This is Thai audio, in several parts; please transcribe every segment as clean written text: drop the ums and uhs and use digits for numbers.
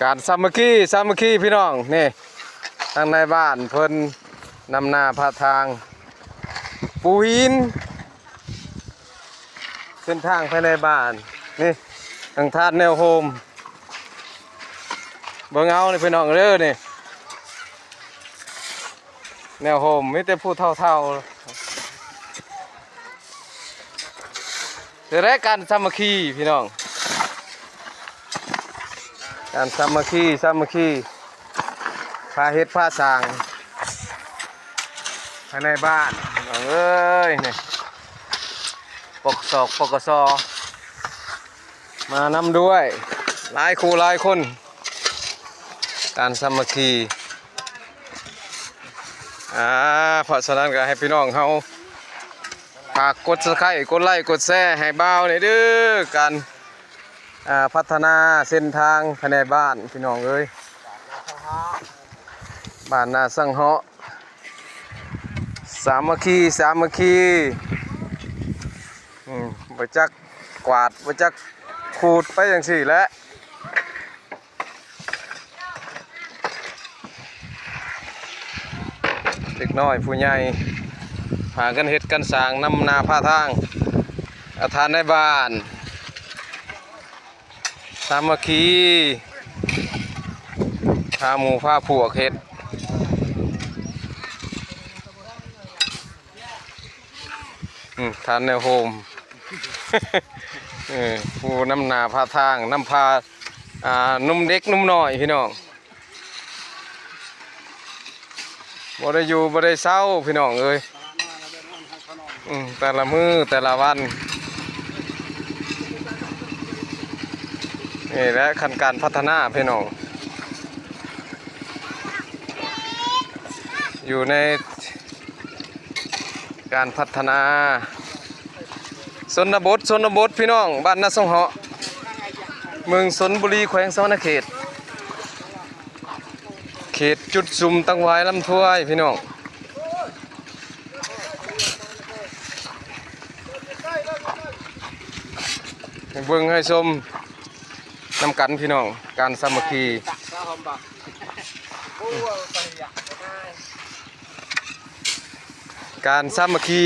การสามัคคีพี่น้องนี่ทางในบ้านเพิ่นนำหน้าพาทางปูหินเส้นทางภายในบ้านนี่ทางทาดแนวโฮมเบิ่งเอานี่พี่น้องเด้อนี่แนวโฮมมีแต่ผู้เฒ่าๆแต่แรกการสามัคคีพี่น้องการสามัคคีพาเฮ็ดพาสร้างภายในบ้านน้องเอ้ยนี่ปกสมานำด้วยหลายคู่หลายคนการสามัคคีเพราะฉะนั้นก็ให้พี่น้องเฮาฝากกดSubscribeกดไลค์กดแชร์ให้บ่าวนี่เด้อการพัฒนาเส้นทางภายในบ้านพี่น้องเอ้ยบ้านนาสังเหาะสามัคคีบ่จักกวาดบ่จักขูดไปจังซี่แหละเด็กน้อยผู้ใหญ่พากันเฮ็ดกันสร้างนำนาพาทางอาคารในบ้านสามัคคีพาหมู่พาพวกเฮ็ดทานแนวโฮม ผู้นำนาพาทางนำพานุ่มเด็กนุ่มน้อยพี่น้องบ่ได้อยู่บ่ได้เศร้าพี่น้องเอ้ยแต่ละมื้อแต่ละวันนี่แหละขั้นการพัฒนาพี่น้องอยู่ในการพัฒนาชนบทพี่น้องบ้านนาสังเหาะเมืองชลบุรีแขวงสะวรรณเขตจุดซุ่มตั้งไว้ลำถ้วยพี่น้องเบิ่งให้ชมนำกันพี่น้องการสามัคคีการสามัคคี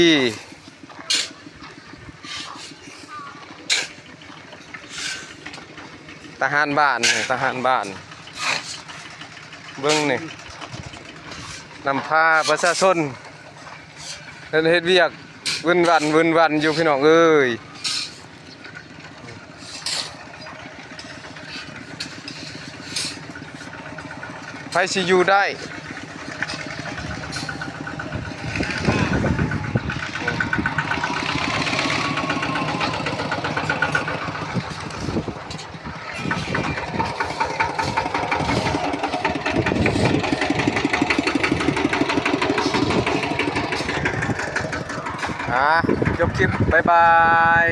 ทหารบ้านเบิ่งนี่นำพาประชาชนเฮ็ดเวียกวุ่นวันอยู่พี่น้องเอ้ยไผสิอยู่ได้จบคลิปบ๊ายบาย